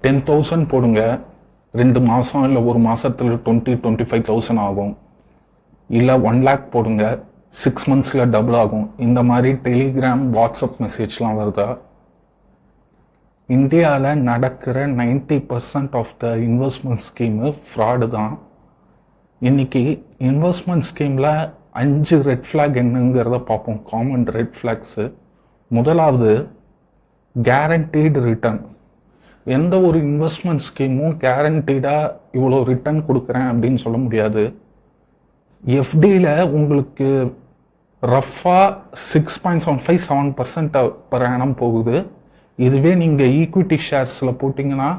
10,000 போடுங்க, 2 மாதம் இல்லை ஒரு மாதத்தில் 25,000 ஆகும். இல்லை 1 lakh போடுங்க, 6 monthsல டபுள் ஆகும். இந்த மாதிரி டெலிகிராம் வாட்ஸ்அப் மெசேஜ்லாம் வருதா? இந்தியாவில் நடக்கிற 90% of the investment scheme fraud தான். இன்னைக்கு இன்வெஸ்ட்மெண்ட் ஸ்கீமில் 5 ரெட் ஃப்ளாக் என்னங்கிறத பார்ப்போம். Common red flags. முதலாவது, கேரண்டீடு ரிட்டர்ன். எந்த ஒரு இன்வெஸ்ட்மெண்ட் ஸ்கீமும் கேரண்டீடாக இவ்வளோ ரிட்டர்ன் கொடுக்குறேன் அப்படின்னு சொல்ல முடியாது. எஃப்டியில் உங்களுக்கு ரஃபாக 6.75-7% per annum போகுது. இதுவே நீங்கள் ஈக்விட்டி ஷேர்ஸில் போட்டிங்கன்னா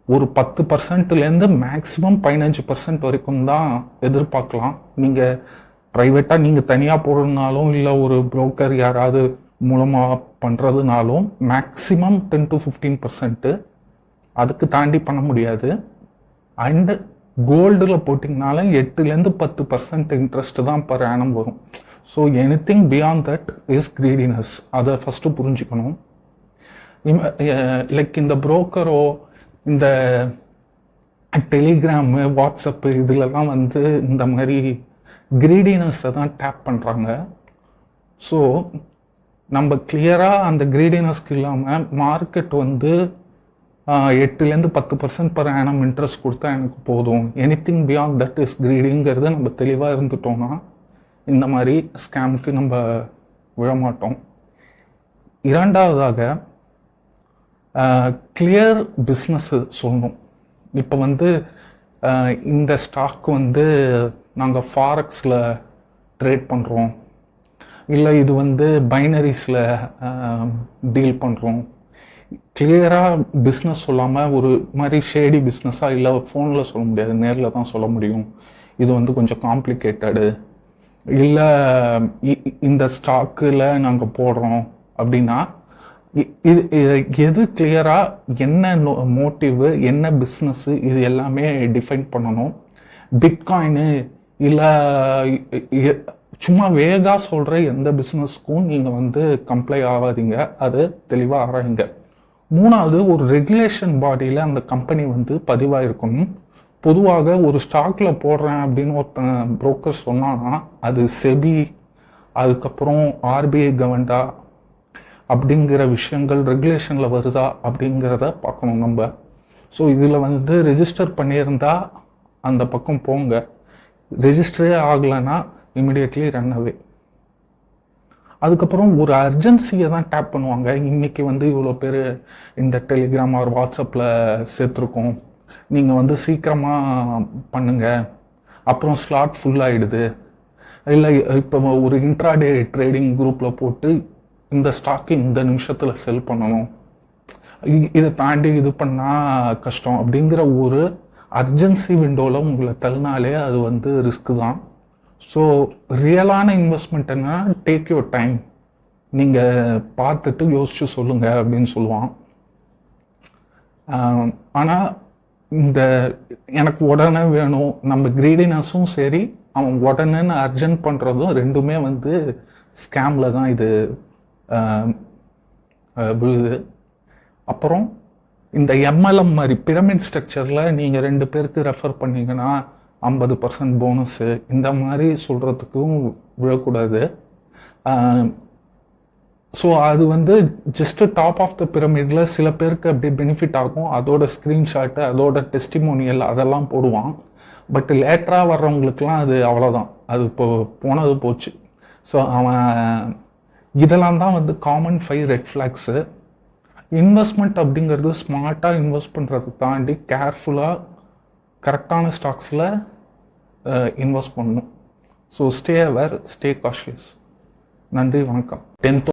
ஒரு 10%லேருந்து மேக்ஸிமம் 15% வரைக்கும் தான் எதிர்பார்க்கலாம். நீங்கள் ப்ரைவேட்டாக நீங்கள் தனியாக போடுறதுனாலும் இல்லை ஒரு புரோக்கர் யாராவது மூலமாக பண்ணுறதுனாலும் மேக்ஸிமம் 10 to 15%, அதுக்கு தாண்டி பண்ண முடியாது. அண்டு கோல்டில் போட்டிங்கனாலும் 8லேருந்து 10% இன்ட்ரெஸ்ட் தான் பர் ஆனம் வரும். So anything beyond that is greediness. அதை ஃபஸ்ட்டு புரிஞ்சுக்கணும். லைக் இந்த புரோக்கரோ இந்த டெலிகிராமு வாட்ஸ்அப்பு இதிலலாம் இந்த மாதிரி கிரீடினஸை தான் டேப் பண்ணுறாங்க. ஸோ நம்ம கிளியராக அந்த கிரீடினஸ்க்கு இல்லாமல் மார்க்கெட் 8லேருந்து 10% per annum இன்ட்ரெஸ்ட் கொடுத்தா எனக்கு போதும், எனிதிங் பியாண்ட் தட் இஸ் கிரீடிங்கிறது நம்ம தெளிவாக இருந்துட்டோம்னா இந்த மாதிரி ஸ்கேமுக்கு நம்ம விழமாட்டோம். இரண்டாவதாக, கிளியர் பிஸ்னஸ் சொல்லணும். இப்போ இந்த ஸ்டாக் நாங்கள் ஃபாரெக்ஸில் ட்ரேட் பண்ணுறோம், இல்லை இது பைனரிஸில் டீல் பண்ணுறோம். கிளியராக பிஸ்னஸ் சொல்லாமல் ஒரு மாதிரி ஷேடி பிஸ்னஸாக இல்லை ஃபோனில் சொல்ல முடியாது, நேரில் தான் சொல்ல முடியும். இது கொஞ்சம் காம்ப்ளிகேட்டடு, இல்லை இந்த ஸ்டாக்கில் நாங்கள் போடுறோம் அப்படின்னா இது எது கிளியராக என்ன மோட்டிவ், என்ன பிஸ்னஸ்ஸு, இது எல்லாமே டிஃபைன் பண்ணணும். பிட்காயினு இல்லை சும்மா வேகா சொல்கிற எந்த பிஸ்னஸ்க்கும் நீங்கள் கம்ப்ளை ஆகாதீங்க, அது தெளிவாக ஆராயுங்க. மூணாவது, ஒரு ரெகுலேஷன் பாடியில் அந்த கம்பெனி பதிவாக இருக்கணும். பொதுவாக ஒரு ஸ்டாக்கில் போடுறேன் அப்படின்னு ஒருத்தன் புரோக்கர் சொன்னான்னா அது செபி, அதுக்கப்புறம் ஆர்பிஐ கவர்மெண்டா அப்படிங்கிற விஷயங்கள் ரெகுலேஷனில் வருதா அப்படிங்கிறத பார்க்கணும் நம்ம. ஸோ இதில் ரெஜிஸ்டர் பண்ணியிருந்தா அந்த பக்கம் போங்க, ரெஜிஸ்டரே ஆகலைன்னா இமிடியட்லி ரன் அவே. அதுக்கப்புறம் ஒரு அர்ஜென்சியை தான் டேப் பண்ணுவாங்க. இன்னைக்கு இவ்வளோ பேர் இந்த டெலிகிராம் ஆர் வாட்ஸ்அப்பில் சேர்த்துருக்கோம், நீங்கள் சீக்கிரமாக பண்ணுங்க, அப்புறம் ஸ்லாட் ஃபுல் ஆகிடுது, இல்லை இப்போ ஒரு இன்ட்ராடே ட்ரேடிங் குரூப்பில் போட்டு இந்த ஸ்டாக்கு இந்த நிமிஷத்தில் செல் பண்ணணும், இதை தாண்டி இது பண்ணால் கஷ்டம் அப்படிங்கிற ஒரு அர்ஜென்சி விண்டோவில் உங்களை தள்ளினாலே அது ரிஸ்க்கு தான். ஸோ ரியலான இன்வெஸ்ட்மெண்ட் என்னன்னா, டேக் யுவர் டைம், நீங்கள் பார்த்துட்டு யோசிச்சு சொல்லுங்கள் அப்படின்னு சொல்லுவான். ஆனால் எனக்கு உடனே வேணும், நம்ம கிரீடினஸும் சரி, அவன் உடனே அர்ஜென்ட் பண்ணுறதும் ரெண்டுமே ஸ்கேமில் தான் இது விழுது. அப்புறம் இந்த எம்எல்எம் மாதிரி பிரமிட் ஸ்ட்ரக்சரில் நீங்கள் 2 பேருக்கு ரெஃபர் பண்ணிங்கன்னா 50% போனஸு, இந்த மாதிரி சொல்கிறதுக்கும் விழக்கூடாது. ஸோ அது ஜஸ்ட்டு டாப் ஆஃப் த பிரமிடில் சில பேருக்கு அப்படி பெனிஃபிட் ஆகும். அதோட ஸ்க்ரீன்ஷாட்டு, அதோட டெஸ்டிமோனியல் அதெல்லாம் போடுவான். பட் லேட்டராக வர்றவங்களுக்குலாம் அது அவ்வளோதான், அது இப்போ போனது போச்சு. ஸோ அவன் இதெல்லாம் தான் காமன் 5 ரெட் ஃப்ளாக்ஸு. இன்வெஸ்ட்மெண்ட் அப்படிங்கிறது ஸ்மார்ட்டாக இன்வெஸ்ட் பண்ணுறதை தாண்டி கேர்ஃபுல்லாக கரெக்டான ஸ்டாக்ஸில் இன்வெஸ்ட் பண்ணணும். So stay aware, stay cautious. நன்றி, வணக்கம். 10th